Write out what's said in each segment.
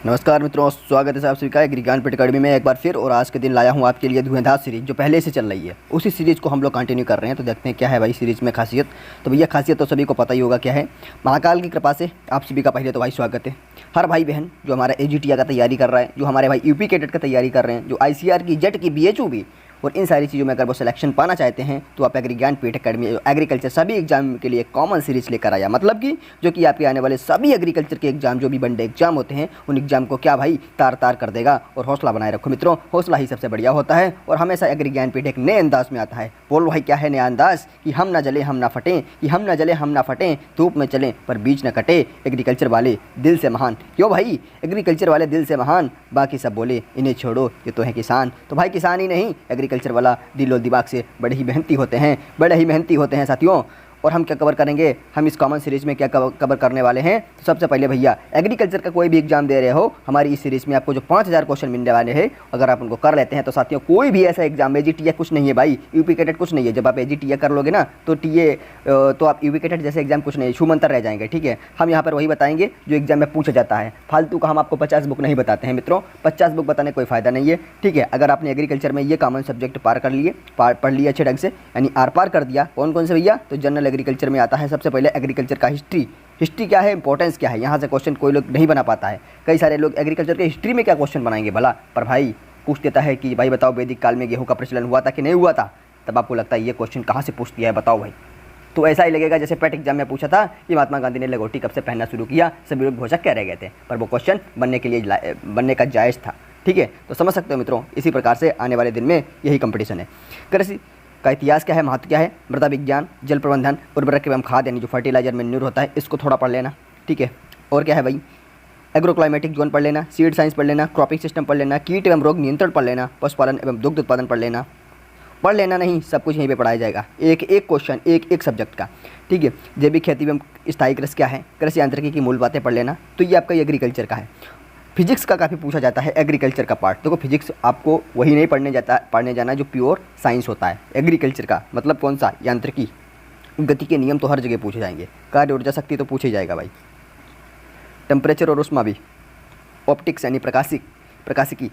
नमस्कार मित्रों, स्वागत है आप सभी का एग्रीज्ञानपीठ अकेडमी में एक बार फिर। और आज के दिन लाया हूँ आपके लिए धुएंधार सीरीज जो पहले से चल रही है, उसी सीरीज़ को हम लोग कंटिन्यू कर रहे हैं। तो देखते हैं क्या है भाई सीरीज़ में खासियत। तो भैया खासियत तो सभी को पता ही होगा क्या है। महाकाल की कृपा से आप सभी का पहले तो भाई स्वागत है। हर भाई बहन जो हमारा AGTR का तैयारी कर रहा है, जो हमारे भाई UP कैडेट का तैयारी कर रहे हैं, जो ICR की, जेट की, BHU भी, और इन सारी चीज़ों में अगर वो सिलेक्शन पाना चाहते हैं तो आप एग्रीज्ञानपीठ अकेडमी एग्रीकल्चर सभी एग्जाम के लिए कॉमन सीरीज लेकर आया। मतलब कि जो कि आपके आने वाले सभी एग्रीकल्चर के एग्जाम, जो भी बनडे एग्जाम होते हैं, उन एग्जाम को क्या भाई तार तार कर देगा। और हौसला बनाए रखो मित्रों, हौसला ही सबसे बढ़िया होता है। और हमेशा एग्रीज्ञानपीठ एक नए अंदाज में आता है। बोलो भाई क्या है नया अंदाज, कि हम ना जले हम ना फटें, कि हम ना जले हम ना फटें, धूप में चलें पर बीच न कटे, एग्रीकल्चर वाले दिल से महान। क्यों भाई, एग्रीकल्चर वाले दिल से महान, बाकी सब बोले इन्हें छोड़ो ये तो है किसान। तो भाई किसान ही नहीं, एग्रीकल्चर वाला दिलो दिमाग से बड़े ही मेहनती होते हैं, बड़े ही मेहनती होते हैं साथियों। और हम क्या कवर करेंगे, हम इस कॉमन सीरीज़ में क्या कवर करने वाले हैं। तो सबसे पहले भैया एग्रीकल्चर का कोई भी एग्जाम दे रहे हो, हमारी इस सीरीज़ में आपको जो 5000 क्वेश्चन मिलने वाले हैं, अगर आप उनको कर लेते हैं तो साथियों कोई भी ऐसा एग्जाम, AGTR कुछ नहीं है भाई, UP कैडेट कुछ नहीं है। जब आप AGTR कर लोगे ना तो तो आप UP कैडेट जैसे एग्जाम कुछ नहीं है, छूमंतर रह जाएंगे। ठीक है, हम यहाँ पर वही बताएंगे जो एग्जाम में पूछा जाता है। फालतू का हम आपको 50 बुक नहीं बताते हैं मित्रों, 50 बुक बताने कोई फ़ायदा नहीं है। ठीक है, अगर आपने एग्रीकल्चर में ये कॉमन सब्जेक्ट पार कर लिए, पढ़ लिए अच्छे ढंग से, यानी आर पार कर दिया। कौन कौन से भैया, तो जनरल एग्रीकल्चर में आता है सबसे पहले एग्रीकल्चर का हिस्ट्री क्या है, इंपॉर्टेंस क्या है। यहाँ से क्वेश्चन कोई लोग नहीं बना पाता है। कई सारे लोग एग्रीकल्चर के हिस्ट्री में क्या क्वेश्चन बनाएंगे भला, पर भाई पूछ देता है कि भाई बताओ वैदिक काल में गेहूं का प्रचलन हुआ था कि नहीं हुआ था। तब आपको लगता है ये क्वेश्चन कहाँ से पूछ दिया है बताओ भाई। तो ऐसा ही लगेगा जैसे पेट एग्जाम में पूछा था कि महात्मा गांधी ने लंगोटी कब से पहनना शुरू किया, सभी लोग भोजक क्या रह गए थे, पर वो क्वेश्चन बनने का जायज़ था। ठीक है, तो समझ सकते हो मित्रों, इसी प्रकार से आने वाले दिन में यही कंपटीशन है। कृषि का इतिहास क्या है, महत्व क्या है, मृदा विज्ञान, जल प्रबंधन, उर्वरक एवं खाद यानी जो फर्टिलाइजर मैन्योर होता है, इसको थोड़ा पढ़ लेना। ठीक है, और क्या है भाई, एग्रो क्लाइमेटिक जोन पढ़ लेना, सीड साइंस पढ़ लेना, क्रॉपिंग सिस्टम पढ़ लेना, कीट एवं रोग नियंत्रण पढ़ लेना, पशुपालन एवं दुग्ध उत्पादन पढ़ लेना नहीं, सब कुछ यहीं पे पढ़ाया जाएगा। एक एक क्वेश्चन एक सब्जेक्ट का। ठीक है, जैविक खेती एवं स्थायी कृषि क्या है, कृषि यांत्रिकी की मूल बातें पढ़ लेना। तो ये आपका एग्रीकल्चर का है। फिजिक्स का काफ़ी पूछा जाता है एग्रीकल्चर का पार्ट। देखो फिजिक्स आपको वही नहीं पढ़ने जाना जो प्योर साइंस होता है। एग्रीकल्चर का मतलब कौन सा, यांत्रिकी, गति के नियम तो हर जगह पूछे जाएंगे, कार्य ऊर्जा शक्ति तो पूछे जाएगा भाई, टेम्परेचर और उष्मा भी, ऑप्टिक्स यानी प्रकाशिकी,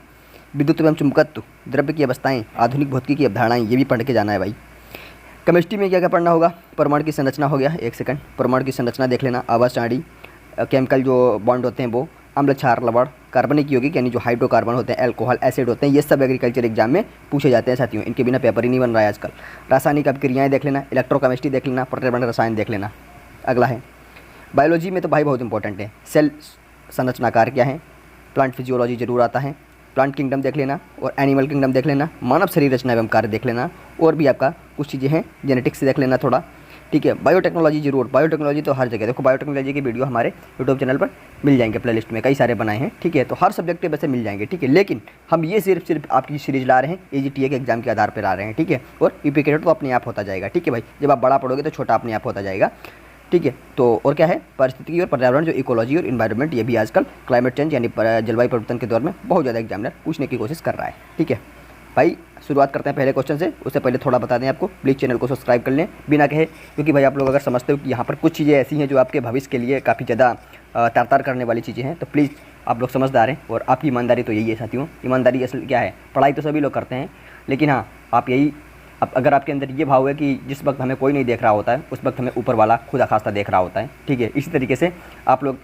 विद्युत एवं चुंबकत्व, द्रव्य की अवस्थाएँ, आधुनिक भौतिकी की अवधारणाएँ, ये भी पढ़ के जाना है भाई। केमिस्ट्री में क्या क्या पढ़ना होगा, परमाणु की संरचना हो गया, एक सेकंड, परमाणु की संरचना देख लेना, आवाज़ चाड़ी, केमिकल जो बॉन्ड होते हैं वो, अम्ल क्षार लवण, कार्बनिक यौगिक यानी जो हाइड्रोकार्बन होते हैं, अल्कोहल, एसिड होते हैं, ये सब एग्रीकल्चर एग्जाम में पूछे जाते हैं साथियों। इनके बिना पेपर ही नहीं बन रहा है आजकल। रासायनिक अभिक्रियाएँ देख लेना, इलेक्ट्रोकेमिस्ट्री देख लेना, पर्यावरण रसायन देख लेना। अगला है बायोलॉजी में तो भाई बहुत इंपॉर्टेंट है, सेल संरचनाकार क्या है, प्लांट फिजियोलॉजी जरूर आता है, प्लांट किंगडम देख लेना और एनिमल किंगडम देख लेना, मानव शरीर रचना एवं कार्य देख लेना, और भी आपका कुछ चीज़ें हैं, जेनेटिक्स देख लेना थोड़ा। ठीक है, बायोटेक्नोलॉजी जरूर, बायोटेक्नोलॉजी तो हर जगह देखो, बायोटेक्नोलॉजी की वीडियो हमारे यूट्यूब चैनल पर मिल जाएंगे, प्लेलिस्ट में कई सारे बनाए हैं। ठीक है, तो हर सब्जेक्ट के वैसे मिल जाएंगे। ठीक है, लेकिन हम ये सिर्फ आपकी सीरीज ला रहे हैं, AGTR के एग्जाम के आधार पर ला रहे हैं। ठीक है, और UP कैडेट तो अपने आप होता जाएगा। ठीक है भाई, जब आप बड़ा पढ़ोगे तो छोटा अपने आप होता जाएगा। ठीक है, तो और क्या है, परिस्थिति और पर्यावरण जो इकोलॉजी और इन्वायरमेंट, ये भी आजकल क्लाइमेट चेंज यानी जलवायु परिवर्तन के दौर में बहुत ज़्यादा एग्जामिनर पूछने की कोशिश कर रहा है। ठीक है भाई, शुरुआत करते हैं पहले क्वेश्चन से। उससे पहले थोड़ा बता दें आपको, प्लीज़ चैनल को सब्सक्राइब कर लें बिना कहे, क्योंकि भाई आप लोग अगर समझते हो कि यहाँ पर कुछ चीज़ें ऐसी हैं जो आपके भविष्य के लिए काफ़ी ज़्यादा तार करने वाली चीज़ें हैं, तो प्लीज़ आप लोग समझदार हैं। और आपकी ईमानदारी तो यही है साथियों। ईमानदारी असल क्या है, पढ़ाई तो सभी लोग करते हैं, लेकिन हाँ आप यही, अब अगर आपके अंदर ये भाव है कि जिस वक्त हमें कोई नहीं देख रहा होता है, उस वक्त हमें ऊपर वाला खुदा खास्ता देख रहा होता है। ठीक है, इसी तरीके से आप लोग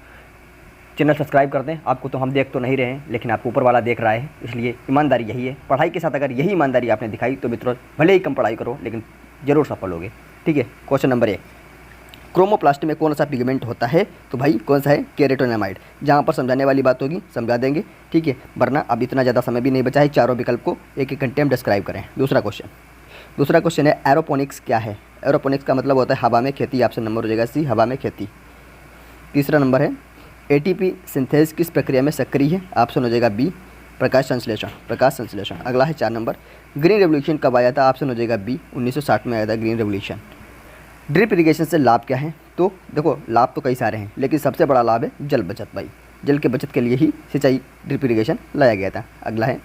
चैनल सब्सक्राइब कर दें। आपको तो हम देख तो नहीं रहे हैं, लेकिन आपको ऊपर वाला देख रहा है, इसलिए ईमानदारी यही है। पढ़ाई के साथ अगर यही ईमानदारी आपने दिखाई तो मित्रों भले ही कम पढ़ाई करो लेकिन ज़रूर सफल होगे। ठीक है, क्वेश्चन नंबर 1, क्रोमोप्लास्ट में कौन सा पिगमेंट होता है, तो भाई कौन सा है, केराटिनोमाइड। जहाँ पर समझाने वाली बात होगी समझा देंगे। ठीक है, वरना अब इतना ज़्यादा समय भी नहीं बचा है, चारों विकल्प को एक एक घंटे में डिस्क्राइब करें। दूसरा क्वेश्चन है एरोपोनिक्स क्या है। एरोपोनिक्स का मतलब होता है हवा में खेती, ऑप्शन नंबर हो जाएगा C, हवा में खेती। तीसरा नंबर है ATP सिंथेसिस किस प्रक्रिया में सक्रिय है, ऑप्शन हो जाएगा B, प्रकाश संश्लेषण। अगला है 4 नंबर, ग्रीन रेवोल्यूशन कब आया था, ऑप्शन हो जाएगा B, 1960 में आया था ग्रीन रेवोल्यूशन। ड्रिप इरिगेशन से लाभ क्या है, तो देखो लाभ तो कई सारे हैं, लेकिन सबसे बड़ा लाभ है जल बचत भाई। जल के बचत के लिए ही सिंचाई ड्रिप इरिगेशन लाया गया था। अगला है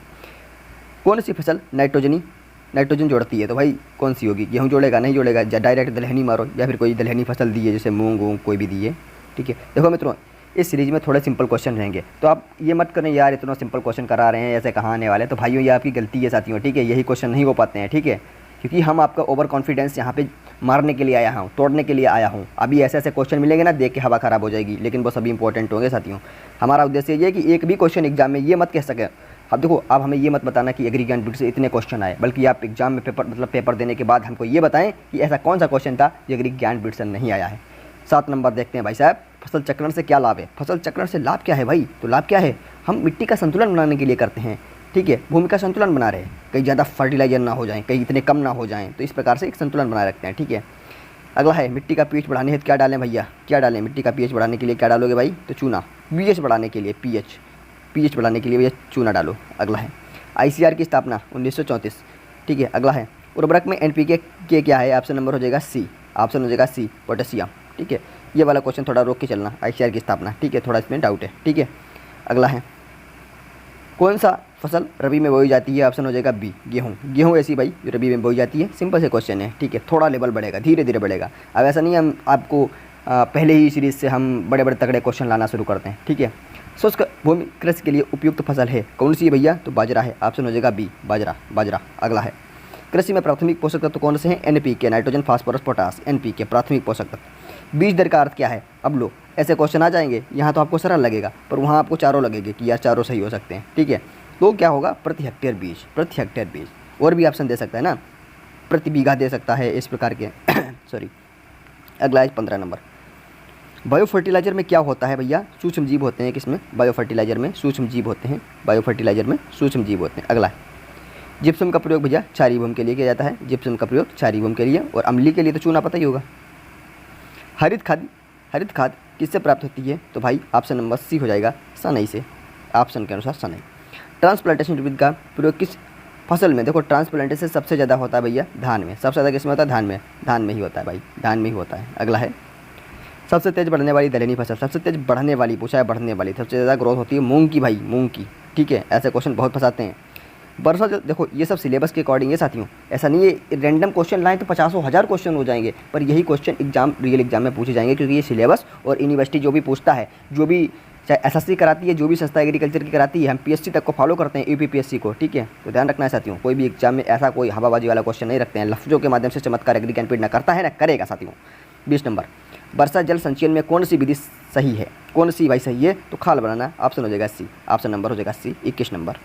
कौन सी फसल नाइट्रोजन जोड़ती है, तो भाई कौन सी होगी, गेहूँ जोड़ेगा, नहीं जोड़ेगा, डायरेक्ट दलहनी मारो, या फिर कोई दलहनी फसल दी है जैसे मूंग कोई भी दी है। ठीक है, देखो मित्रों इस सीरीज़ में थोड़े सिंपल क्वेश्चन रहेंगे, तो आप ये मत करें यार इतना सिंपल क्वेश्चन करा रहे हैं, ऐसे कहाँ आने वाले हैं। तो भाइयों ये आपकी गलती है साथियों, ठीक है, यही क्वेश्चन नहीं हो पाते हैं, ठीक है, क्योंकि हम आपका ओवर कॉन्फिडेंस यहाँ पे मारने के लिए आया हूँ, तोड़ने के लिए आया हूँ। अभी ऐसे ऐसे क्वेश्चन मिलेंगे ना, देख के हवा ख़राब हो जाएगी, लेकिन वो सभी इंपॉर्टेंट होंगे साथियों। हमारा उद्देश्य ये है कि एक भी क्वेश्चन एग्जाम में ये मत कह सके, अब देखो आप हमें ये मत बताना कि एग्री ज्ञानपीठ से इतने क्वेश्चन आए, बल्कि आप एग्जाम में पेपर देने के बाद हमको ये बताएं कि ऐसा कौन सा क्वेश्चन था जो एग्री ज्ञानपीठ से नहीं आया है। 7 नंबर देखते हैं भाई साहब, फसल चक्रण से क्या लाभ है। फसल चक्रण से लाभ क्या है भाई, तो लाभ क्या है, हम मिट्टी का संतुलन बनाने के लिए करते हैं, ठीक है, भूमि का संतुलन बना रहे हैं, कहीं ज़्यादा फर्टिलाइजर ना हो जाए, कहीं इतने कम ना हो जाएँ, तो इस प्रकार से एक संतुलन बनाए रखते हैं, ठीक है। अगला है मिट्टी का पीएच बढ़ाने हेतु क्या डालें भैया, क्या डालें, मिट्टी का पीएच बढ़ाने के लिए क्या डालोगे भाई, तो चूना। पीएच बढ़ाने के लिए पीएच बढ़ाने के लिए भैया चूना डालो। अगला है आईसीआर की स्थापना 1934, ठीक है। अगला है उर्वरक में एनपीके के क्या है, ऑप्शन नंबर हो जाएगा सी, ऑप्शन हो जाएगा सी पोटेशियम, ठीक है। ये वाला क्वेश्चन थोड़ा रोक के चलना, आईसीआर की स्थापना, ठीक है, थोड़ा इसमें डाउट है, ठीक है। अगला है कौन सा फसल रबी में बोई जाती है, ऑप्शन हो जाएगा बी गेहूँ ऐसी भाई जो रबी में बोई जाती है। सिंपल से क्वेश्चन है, ठीक है, थोड़ा लेवल बढ़ेगा, धीरे धीरे बढ़ेगा। अब ऐसा नहीं हम आपको पहले ही सीरीज़ से हम बड़े बड़े तगड़े क्वेश्चन लाना शुरू करते हैं, ठीक है। शुष्क भूमि कृषि के लिए उपयुक्त फसल है कौन सी भैया, तो बाजरा है, ऑप्शन हो जाएगा बी बाजरा। अगला है कृषि में प्राथमिक पोषक तत्व कौन से हैं, NPK nitrogen phosphorus potash, NPK प्राथमिक पोषक तत्व। बीज दर का अर्थ क्या है, अब लो ऐसे क्वेश्चन आ जाएंगे, यहाँ तो आपको सरल लगेगा पर वहाँ आपको चारों लगेंगे कि यार चारों सही हो सकते हैं, ठीक है। तो क्या होगा, प्रति हेक्टेयर बीज, और भी ऑप्शन दे सकता है ना, प्रति बीघा दे सकता है, इस प्रकार के सॉरी। अगला है 15 नंबर, बायो फर्टिलाइजर में क्या होता है भैया, सूक्ष्म जीव होते हैं, किसमें, बायो फर्टिलाइजर में सूक्ष्म जीव होते हैं, अगला है जिप्सम का प्रयोग भैया क्षारीय भूमि के लिए किया जाता है, जिप्सम का प्रयोग क्षारीय भूमि के लिए, और अम्लीय के लिए तो चूना पता ही होगा। हरित खाद किससे प्राप्त होती है, तो भाई ऑप्शन नंबर सी हो जाएगा सनई से, ऑप्शन के अनुसार सनई। ट्रांसप्लांटेशन विधि का प्रयोग किस फसल में, देखो ट्रांसप्लांटेशन सबसे ज़्यादा होता है भैया धान में, सबसे ज़्यादा किस में होता है, धान में ही होता है भाई, धान में ही होता है। अगला है सबसे तेज़ बढ़ने वाली दलहनी फसल, सबसे तेज़ बढ़ने वाली पूछा है, बढ़ने वाली सबसे ज़्यादा ग्रोथ होती है मूंग की भाई, मूंग की, ठीक है। ऐसे क्वेश्चन बहुत फंसाते हैं। वर्षा जल, देखो ये सब सिलेबस के अकॉर्डिंग है साथियों, ऐसा नहीं है रैंडम क्वेश्चन लाएं तो 50,000 क्वेश्चन हो जाएंगे, पर यही क्वेश्चन रियल एग्जाम में पूछे जाएंगे, क्योंकि ये सिलेबस और यूनिवर्सिटी जो भी पूछता है, जो भी चाहे एसएससी कराती है, जो भी संस्था एग्रीकल्चर की कराती है, हम पीएससी तक को फॉलो करते हैं, यूपीपीएससी को, ठीक है। तो ध्यान रखना है साथियों, कोई भी एग्जाम में ऐसा कोई हवाबाजी वाला क्वेश्चन नहीं रखते हैं, लफ्जों के माध्यम से चमत्कार एग्री ज्ञानपीठ न करता है न करेगा साथियों। 20 नंबर, वर्षा जल संचयन में कौन सी विधि सही है, कौन सी भाई सही है, तो खाल बनाना, ऑप्शन हो जाएगा सी, ऑप्शन नंबर हो जाएगा सी। 21 नंबर,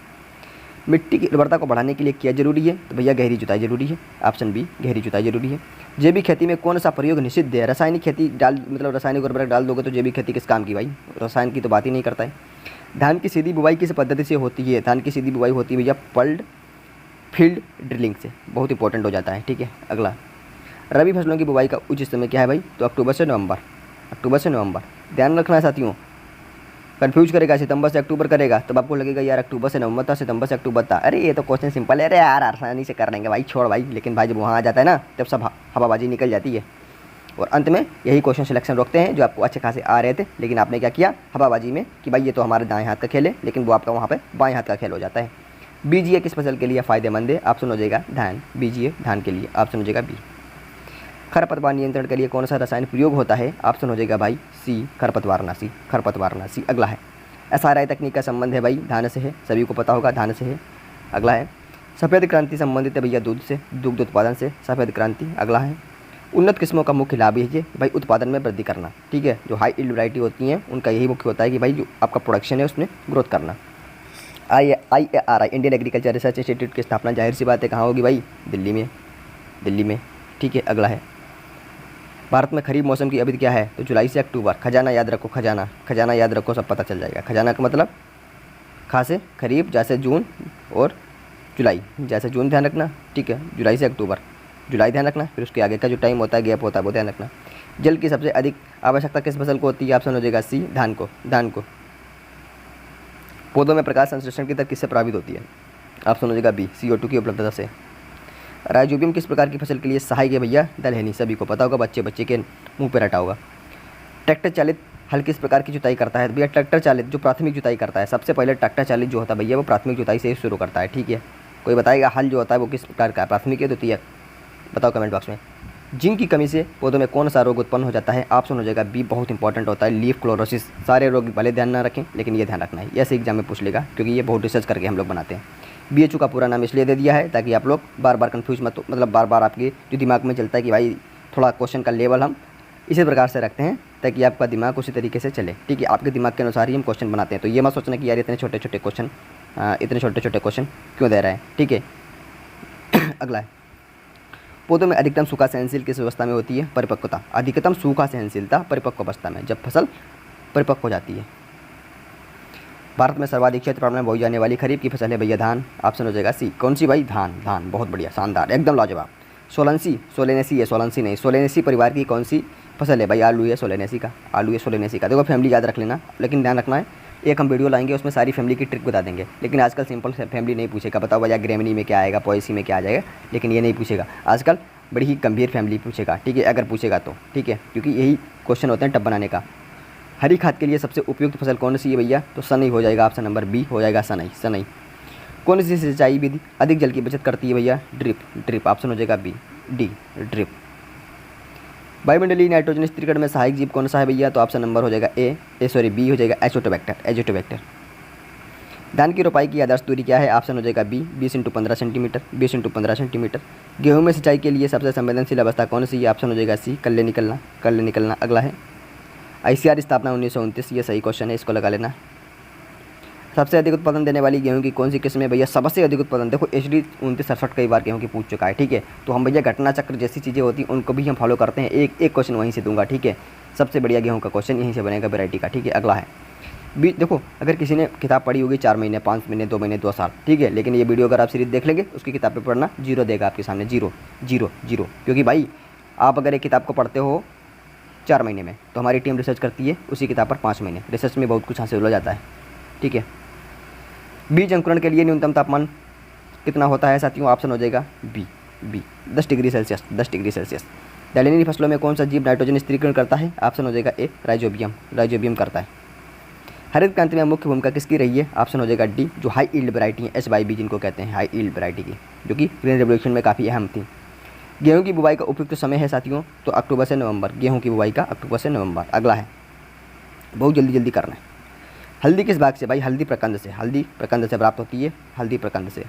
मिट्टी की उर्वरता को बढ़ाने के लिए क्या जरूरी है, तो भैया गहरी जुताई जरूरी है, ऑप्शन बी गहरी जुताई जरूरी है। जैविक खेती में कौन सा प्रयोग निषिद्ध है, रासायनिक खेती रासायनिक उर्वरक डाल दोगे तो जैविक खेती किस काम की भाई, रसायन की तो बात ही नहीं करता है। धान की सीधी बुवाई किस पद्धति से होती है, धान की सीधी बुवाई होती है भैया पल्ड फील्ड ड्रिलिंग से, बहुत इंपॉर्टेंट हो जाता है, ठीक है। अगला रबी फसलों की बुवाई का उचित समय क्या है भाई, तो अक्टूबर से नवंबर। ध्यान रखना है साथियों, कन्फ्यूज करेगा, सितंबर से अक्टूबर करेगा तब आपको लगेगा यार अक्टूबर से नवंबर था, सितंबर से अक्टूबर था, अरे ये तो क्वेश्चन सिंपल है, अरे यार आसानी से कर लेंगे भाई, छोड़ भाई। लेकिन भाई जब वहाँ आ जाता है ना तब सब हवाबाजी निकल जाती है, और अंत में यही क्वेश्चन सिलेक्शन रोकते हैं जो आपको अच्छे खासे आ रहे थे, लेकिन आपने क्या किया हवाबाजी में कि भाई ये तो हमारे दाएं हाथ का खेल है, लेकिन वो आपका वहाँ पर बाएँ हाथ का खेल हो जाता है। बीजीए किस फसल के लिए फ़ायदेमंद है, ऑप्शन हो जाएगा धान, बीजीए धान के लिए, ऑप्शन हो जाएगा बी। खरपतवार नियंत्रण के लिए कौन सा रसायन प्रयोग होता है, ऑप्शन हो जाएगा भाई सी खरपतवारनाशी। अगला है एसआरआई तकनीक का संबंध है भाई धान से है, सभी को पता होगा धान से है। अगला है सफ़ेद क्रांति संबंधित है भैया दूध से, दुग्ध उत्पादन से सफ़ेद क्रांति। अगला है उन्नत किस्मों का मुख्य लाभ है भाई उत्पादन में वृद्धि करना, ठीक है। जो हाई यील्ड वैरायटी होती हैं उनका यही मुख्य होता है कि भाई जो आपका प्रोडक्शन है उसमें ग्रोथ करना। IARI Indian agriculture research institute की स्थापना जाहिर सी बात है कहाँ होगी भाई, दिल्ली में, ठीक है। अगला है भारत में खरीफ मौसम की अवधि क्या है, तो जुलाई से अक्टूबर। खजाना याद रखो, खजाना याद रखो, सब पता चल जाएगा। खजाना का मतलब खा से खरीफ, जैसे जून और जुलाई, जैसे जून ध्यान रखना, ठीक है, जुलाई से अक्टूबर, जुलाई ध्यान रखना, फिर उसके आगे का जो टाइम होता है गैप होता है वो ध्यान रखना। जल की सबसे अधिक आवश्यकता किस फसल को होती है, ऑप्शन हो जाएगा सी धान को। पौधों में प्रकाश संश्लेषण की दर किससे प्रभावित होती है, ऑप्शन हो जाएगा बी CO2 की उपलब्धता से। राइजोबियम किस प्रकार की फसल के लिए सहायक है भैया, दलहनी, सभी को पता होगा, बच्चे के मुंह पे रटा होगा। ट्रैक्टर चालित हल किस प्रकार की जुताई करता है भैया, ट्रैक्टर चालित जो प्राथमिक जुताई करता है, सबसे पहले ट्रैक्टर चालित जो होता है भैया वो प्राथमिक जुताई से ही शुरू करता है, ठीक है। कोई बताएगा हल जो होता है वो किस प्रकार का है, प्राथमिक है द्वितीयक, बताओ कमेंट बॉक्स में। जिंक की कमी से पौधों में कौन सा रोग उत्पन्न हो जाता है? ऑप्शन हो जाएगा बी, बहुत इंपॉर्टेंट होता है, लीफ क्लोरोसिस। सारे रोग भले ध्यान ना रखें, लेकिन ये ध्यान रखना है, ऐसे एग्जाम में पूछ लेगा, क्योंकि ये बहुत रिसर्च करके हम लोग बनाते हैं। BHO का पूरा नाम इसलिए दे दिया है ताकि आप लोग बार बार कन्फ्यूज मत, मतलब बार बार आपके जो दिमाग में चलता है कि भाई थोड़ा क्वेश्चन का लेवल हम इसी प्रकार से रखते हैं ताकि आपका दिमाग उसी तरीके से चले, ठीक है। आपके दिमाग के अनुसार ही हम क्वेश्चन बनाते हैं, तो ये मत सोचना कि यार इतने छोटे छोटे क्वेश्चन क्यों दे रहे हैं, ठीक है। अगला है, पौधों में अधिकतम सूखा सहनशील किस अवस्था में होती है? परिपक्वता। अधिकतम सूखा सहनशीलता परिपक्व अवस्था में, जब फसल परिपक्व हो जाती है। भारत में सर्वाधिक क्षेत्रफल में बोई जाने वाली खरीफ की फसल है भैया धान। ऑप्शन हो जाएगा सी। कौन सी भाई? धान। धान, बहुत बढ़िया, शानदार, एकदम लाजवाब। सोलेनेसी है, सोलेंसी नहीं, सोलेनेसी परिवार की कौन सी फसल है भाई? आलू है सोलेनेसी का, आलू है सोलेनेसी का। देखो फैमिली याद रख लेना, लेकिन ध्यान रखना है, एक हम वीडियो लाएंगे उसमें सारी फैमिली की ट्रिक बता देंगे, लेकिन आजकल सिंपल फैमिली नहीं पूछेगा, बताओ भैया ग्रेमनी में क्या आएगा, पोएसी में क्या आ जाएगा, लेकिन ये नहीं पूछेगा। आजकल बड़ी ही गंभीर फैमिली पूछेगा, ठीक है, अगर पूछेगा तो, ठीक है, क्योंकि यही क्वेश्चन होते हैं टब बनाने का। हरी खाद के लिए सबसे उपयुक्त फसल कौन सी है भैया? तो सनई हो जाएगा, ऑप्शन नंबर बी हो जाएगा, सनई। सनई। कौन सी सिंचाई विधि अधिक जल की बचत करती है भैया? ड्रिप। ड्रिप, ऑप्शन हो जाएगा बी, डी, ड्रिप। वायुमंडलीय नाइट्रोजन स्थिरीकरण में सहायक जीव कौन सा है भैया? तो ऑप्शन नंबर हो जाएगा बी हो जाएगा, एजोटोबैक्टर। एजोटोबैक्टर। धान की रोपाई की आदर्श दूरी क्या है? ऑप्शन हो जाएगा बी, 20 × 15 सेंटीमीटर। 20 × 15 सेंटीमीटर। गेहूं में सिंचाई के लिए सबसे संवेदनशील अवस्था कौन सी है? ऑप्शन हो जाएगा सी, कल्ले निकलना। कल्ले निकलना। अगला है, ICAR स्थापना 1929, ये सही क्वेश्चन है, इसको लगा लेना। सबसे अधिक उत्पादन देने वाली गेहूं की कौन सी किस्म है भैया? सबसे अधिक उत्पादन, देखो HD 2967 कई बार गेहूं की पूछ चुका है, ठीक है। तो हम भैया घटना चक्र जैसी चीज़ें होती हैं उनको भी हम फॉलो करते हैं। एक क्वेश्चन वहीं से दूंगा, ठीक है। सबसे बढ़िया गेहूं का क्वेश्चन यहीं से बनेगा वैरायटी का, ठीक है। अगला है, देखो अगर किसी ने किताब पढ़ी होगी 4 महीने, 5 महीने, 2 महीने, 2 साल, ठीक है, लेकिन ये वीडियो अगर आप सीरीज देख लेंगे उसकी किताब पे पढ़ना 0 देगा आपके सामने, 0 0 0, क्योंकि भाई आप अगर एक किताब को पढ़ते हो 4 महीने में, तो हमारी टीम रिसर्च करती है उसी किताब पर 5 महीने। रिसर्च में बहुत कुछ हासिल हो जाता है, ठीक है। बीज अंकुरण के लिए न्यूनतम तापमान कितना होता है साथियों? ऑप्शन हो जाएगा B, 10 degree Celsius. 10 degree Celsius. दलहनी फसलों में कौन सा जीव नाइट्रोजन स्थिरीकरण करता है? ऑप्शन हो जाएगा ए, राइजोबियम। राइजोबियम करता है। हरित क्रांति में मुख्य भूमिका किसकी रही है? ऑप्शन हो जाएगा डी, जो हाई ईल्ड वैरायटी है, SYB जिनको कहते हैं, हाई ईल्ड वैरायटी की, जो कि ग्रीन रेवोल्यूशन में काफ़ी अहम थी। गेहूं की बुवाई का उपयुक्त समय है साथियों, तो अक्टूबर से नवंबर। गेहूं की बुवाई का अक्टूबर से नवंबर। अगला है, बहुत जल्दी करना है। हल्दी किस भाग से भाई? हल्दी प्रकंद से। हल्दी प्रकंद से प्राप्त होती है, हल्दी प्रकंद से।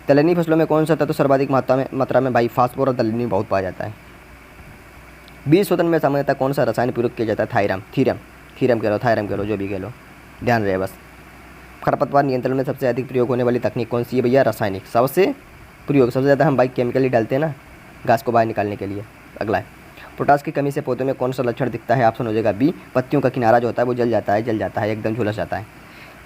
दलहनी फसलों में कौन सा तत्व सर्वाधिक मात्रा में भाई? फास्फोरस दलहनी बहुत पाया जाता है। बीज शोधन में सामान्यतः कौन सा रसायन प्रयोग किया जाता है? थायरम। थीरम कह लो, थायरम कह लो, जो भी कह लो, ध्यान रहे बस। खरपतवार नियंत्रण में सबसे अधिक प्रयोग होने वाली तकनीक कौन सी है भैया? रासायनिक। सबसे ज़्यादा हम भाई केमिकल ही डालते हैं ना घास को बाहर निकालने के लिए। अगला है, पोटास की कमी से पौधों में कौन सा लक्षण दिखता है? ऑप्शन हो जाएगा बी, पत्तियों का किनारा जो होता है वो जल जाता है, एकदम झुलस जाता है।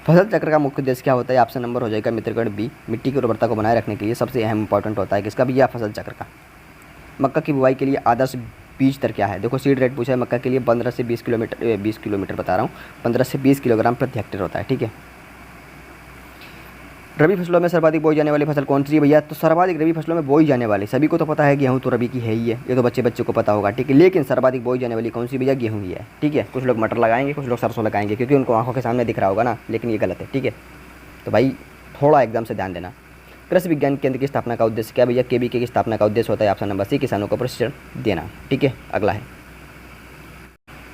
फसल चक्र का मुख्य उद्देश्य क्या होता है? ऑप्शन नंबर हो जाएगा मित्रगण बी, मिट्टी की उर्वरता को बनाए रखने के लिए सबसे अहम इंपॉर्टेंट होता है किसका भैया? फसल चक्र का। मक्का की बुवाई के लिए आदर्श बीज दर क्या है? देखो सीड रेट पूछा है मक्का के लिए 15 से 20 किलोमीटर बता रहा हूँ, 15 से 20 किलोग्राम प्रति हेक्टेयर होता है, ठीक है। रबी फसलों में सर्वाधिक बोई जाने वाली फसल कौन सी है भैया? तो सर्वाधिक रबी फसलों में बोई जाने वाली, सभी को तो पता है गेहूं तो रबी की है ही है, ये तो बच्चे को पता होगा, ठीक है। लेकिन सर्वाधिक बोई जाने वाली कौन सी भैया? गेहूं ही है, ठीक है। कुछ लोग मटर लगाएंगे, कुछ लोग सरसों लगाएंगे, क्योंकि उनको आंखों के सामने दिख रहा होगा ना, लेकिन ये गलत है, ठीक है। तो भाई थोड़ा एकदम से ध्यान देना। कृषि विज्ञान केंद्र की स्थापना का उद्देश्य क्या भैया? KVK की स्थापना का उद्देश्य होता है ऑप्शन नंबर सी, किसानों को प्रशिक्षण देना, ठीक है। अगला है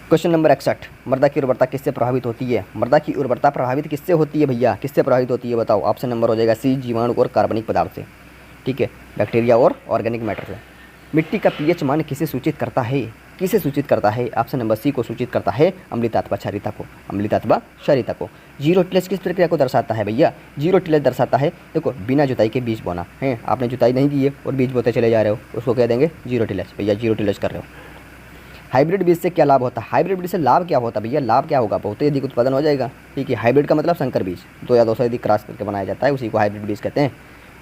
क्वेश्चन नंबर 61, मृदा की उर्वरता किससे प्रभावित होती है? मृदा की उर्वरता प्रभावित किससे होती है भैया? किससे प्रभावित होती है बताओ? ऑप्शन नंबर हो जाएगा सी, जीवाणु और कार्बनिक पदार्थ से, ठीक है, बैक्टीरिया और ऑर्गेनिक मैटर से। मिट्टी का pH मान किसे सूचित करता है? किसे सूचित करता है? ऑप्शन नंबर सी को सूचित करता है अम्लीता अथवा क्षारीयता को। अम्लीता अथवा क्षारीयता को। जीरो टिलेज किस प्रक्रिया को दर्शाता है भैया? जीरो टिलेज दर्शाता है, देखो बिना जुताई के बीज बोना है, आपने जुताई नहीं की है और बीज बोते चले जा रहे हो, उसको कह देंगे जीरो टिलेज, भैया जीरो टिलेज कर रहे हो। हाइब्रिड बीज से क्या लाभ होता है? हाइब्रिड बीज से लाभ क्या होता है भैया? लाभ क्या होगा? बहुत ही अधिक उत्पादन हो जाएगा, ठीक है। हाइब्रिड का मतलब संकर बीज, 2 या 2 से अधिक क्रॉस करके बनाया जाता है, उसी को हाइब्रिड बीज कहते हैं,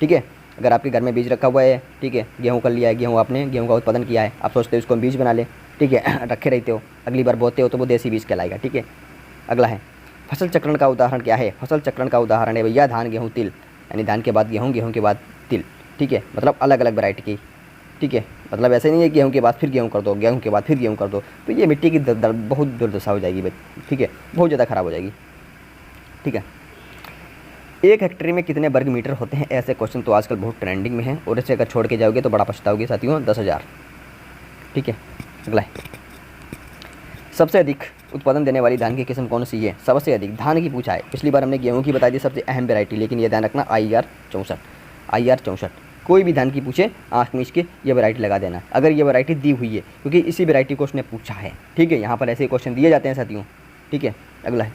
ठीक है। अगर आपके घर में बीज रखा हुआ है, ठीक है, गेहूँ कर लिया है, गेहूँ का उत्पादन किया है, आप सोचते हो इसको हम बीज बना ले, ठीक है, रखे रहते हो, अगली बार बोते हो तो वो देसी बीज कहलाएगा, ठीक है। अगला है, फसल चक्रण का उदाहरण क्या है? फसल चक्रण का उदाहरण है भैया धान, गेहूँ, तिल, यानी धान के बाद गेहूँ, गेहूँ के बाद तिल, ठीक है, मतलब अलग अलग वैरायटी की, ठीक है। मतलब ऐसे नहीं है गेहूँ के बाद फिर गेहूँ कर दो, गेहूँ के बाद फिर गेहूँ कर दो, तो ये मिट्टी की बहुत दुर्दशा हो जाएगी, ठीक है, बहुत ज़्यादा ख़राब हो जाएगी, ठीक है। 1 हेक्टेयर में कितने वर्ग मीटर होते हैं? ऐसे क्वेश्चन तो आजकल बहुत ट्रेंडिंग में है, और इसे अगर छोड़ के जाओगे तो बड़ा पछताओगे साथियों। 10,000 ठीक है। अगला है, सबसे अधिक उत्पादन देने वाली धान की किस्म कौन सी है? सबसे अधिक धान की पूछा है। पिछली बार हमने गेहूं की बताई थी सबसे अहम वैरायटी, लेकिन ये ध्यान रखना IR 64, IR 64। कोई भी धान की पूछे आँख मीच के ये वैरायटी लगा देना, अगर ये वैरायटी दी हुई है, क्योंकि इसी वैरायटी को उसने पूछा है। ठीक है, यहाँ पर ऐसे क्वेश्चन दिए जाते हैं साथियों। ठीक है। अगला है,